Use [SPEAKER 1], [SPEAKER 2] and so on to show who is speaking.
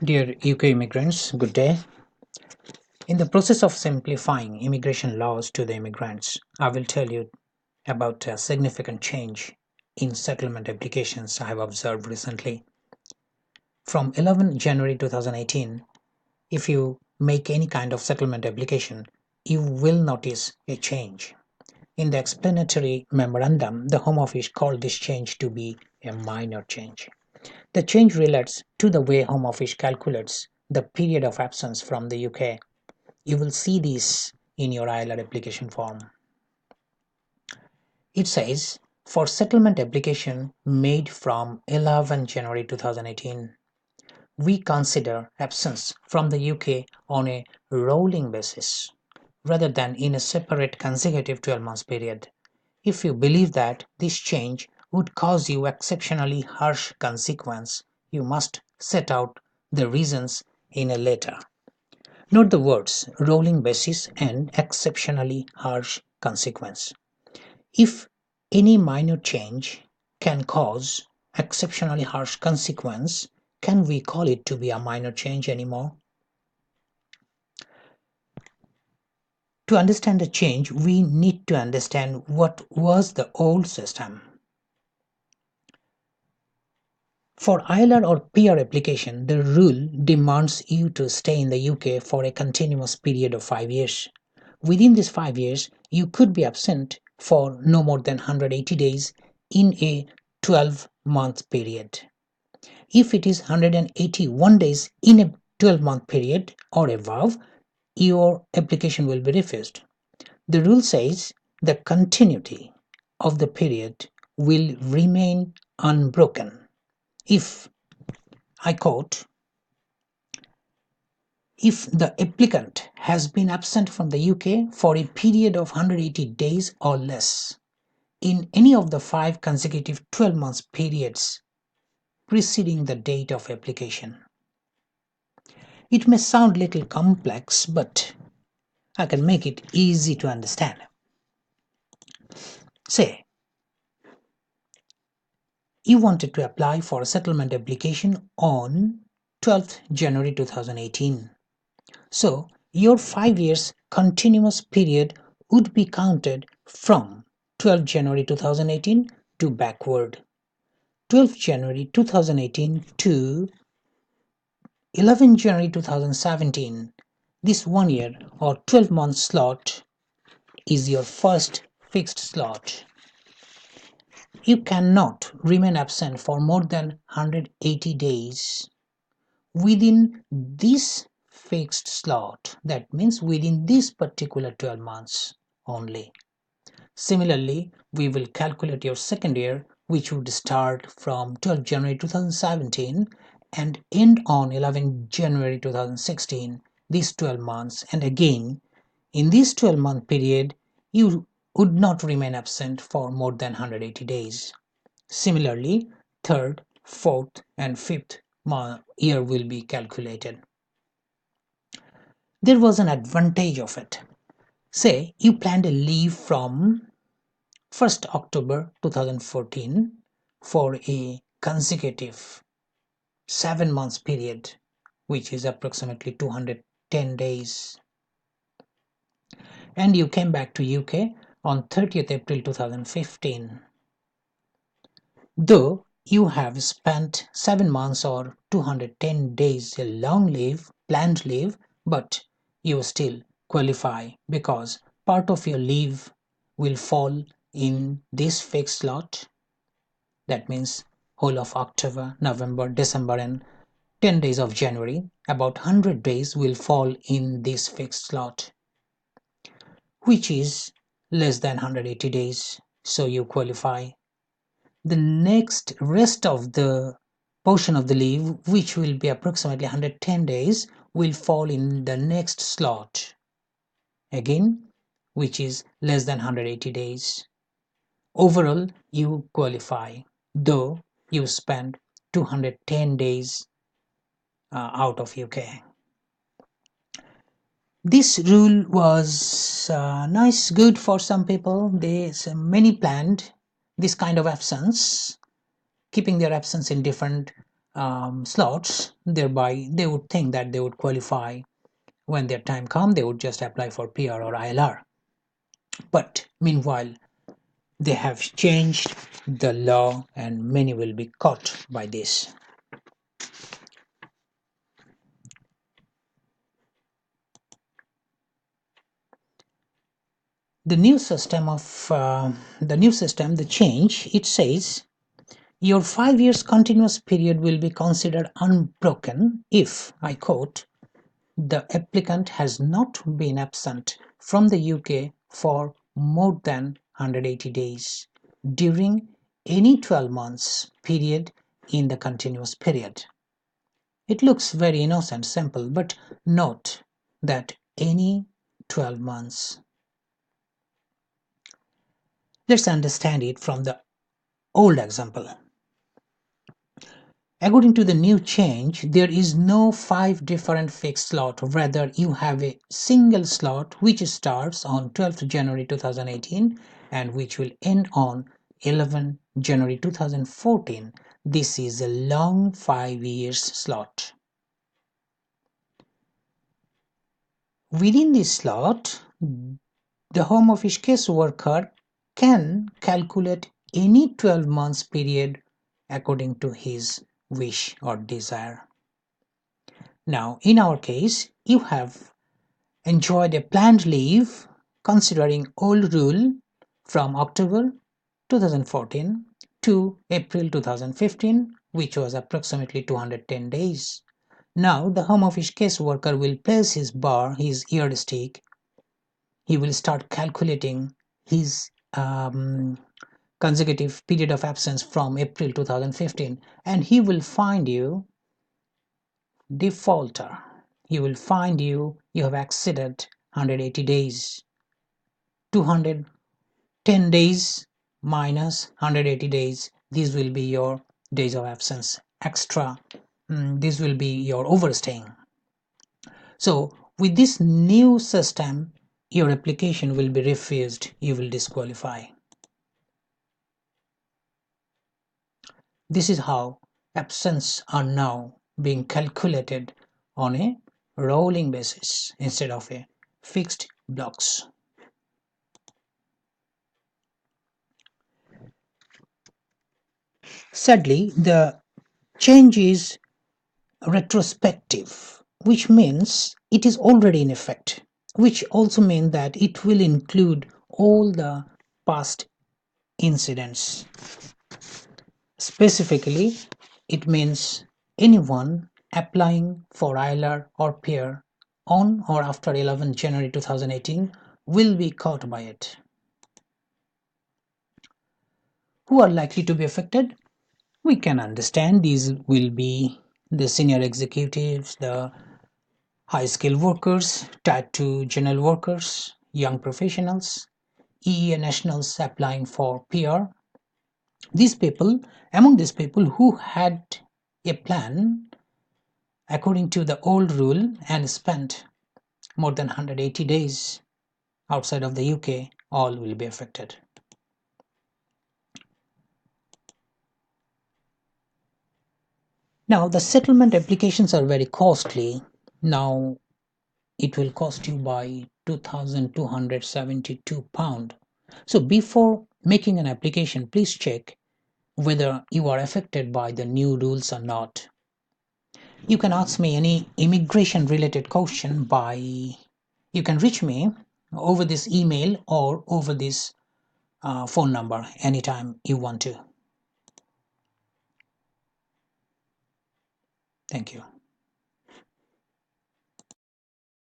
[SPEAKER 1] Dear UK immigrants, good day. In the process of simplifying immigration laws to the immigrants, I will tell you about a significant change in settlement applications I have observed recently. From 11 January 2018, if you make any kind of settlement application, you will notice a change. In the explanatory memorandum, the Home Office called this change to be a minor change. The change relates to the way Home Office calculates the period of absence from the UK. You will see this in your ILR application form. It says, for settlement application made from 11 January 2018, we consider absence from the UK on a rolling basis rather than in a separate consecutive 12 months period. If you believe that this change would cause you exceptionally harsh consequence, you must set out the reasons in a letter. Note the words rolling basis and exceptionally harsh consequence. If any minor change can cause exceptionally harsh consequence, can we call it to be a minor change anymore? To understand the change, we need to understand what was the old system. For ILR or PR application, the rule demands you to stay in the UK for a continuous period of 5 years. Within these 5 years, you could be absent for no more than 180 days in a 12-month period. If it is 181 days in a 12-month period or above, your application will be refused. The rule says the continuity of the period will remain unbroken. If, I quote, if the applicant has been absent from the UK for a period of 180 days or less in any of the 5 consecutive 12 months periods preceding the date of application. It may sound a little complex, but I can make it easy to understand. Say, you wanted to apply for a settlement application on 12th January 2018. So, your 5 years continuous period would be counted from 12 January 2018 to backward. 12 January 2018 to 11 January 2017. This 1 year or 12-month slot is your first fixed slot. You cannot remain absent for more than 180 days within this fixed slot. That means within this particular 12 months only. Similarly, we will calculate your second year, which would start from 12 January 2017 and end on 11 January 2016, these 12 months. And again, in this 12-month period, you would not remain absent for more than 180 days. Similarly, third, fourth, and fifth year will be calculated. There was an advantage of it. Say you planned a leave from 1st October 2014 for a consecutive 7 months period, which is approximately 210 days. And you came back to UK on 30th April 2015. Though you have spent 7 months or 210 days a long leave, planned leave, but you still qualify because part of your leave will fall in this fixed slot. That means whole of October, November, December, and 10 days of January. About 100 days will fall in this fixed slot, which is less than 180 days. So you qualify. The next rest of the portion of the leave, which will be approximately 110 days, will fall in the next slot again, which is less than 180 days. Overall, you qualify, though you spend 210 days out of UK. This rule was nice, good for some people. Many planned this kind of absence, keeping their absence in different slots, thereby they would think that they would qualify. When their time comes, they would just apply for PR or ILR. But meanwhile, they have changed the law and many will be caught by this. The new system the change, it says your 5 years continuous period will be considered unbroken if, I quote, the applicant has not been absent from the UK for more than 180 days during any 12 months period in the continuous period. It looks very innocent, simple, but note that any 12 months. Let's understand it from the old example. According to the new change, there is no 5 different fixed slot. Rather, you have a single slot which starts on 12th January 2018 and which will end on 11 January 2014. This is a long 5 years slot. Within this slot, the Home Office caseworker can calculate any 12 months period according to his wish or desire. Now, in our case, you have enjoyed a planned leave considering old rule from October 2014 to April 2015, which was approximately 210 days. Now, the Home Office caseworker will place his bar, his yardstick. He will start calculating his consecutive period of absence from April 2015 and he will find you defaulter. He will find you have exceeded 180 days. 210 days minus 180 days, these will be your days of absence extra. This will be your overstaying. So with this new system, your application will be refused, you will disqualify. This is how absence are now being calculated on a rolling basis instead of a fixed blocks. Sadly, the change is retrospective, which means it is already in effect, which also means that it will include all the past incidents. Specifically, it means anyone applying for ILR or PR on or after 11 January 2018 will be caught by it. Who are likely to be affected? We can understand these will be the senior executives, the high-skilled workers, Tier 2 general workers, young professionals, EEA nationals applying for PR. Among these people who had a plan according to the old rule and spent more than 180 days outside of the UK, all will be affected. Now, the settlement applications are very costly. Now, it will cost you by £2,272. So before making an application, please check whether you are affected by the new rules or not. You can ask me any immigration related question by, you can reach me over this email or over this phone number anytime you want to. Thank you.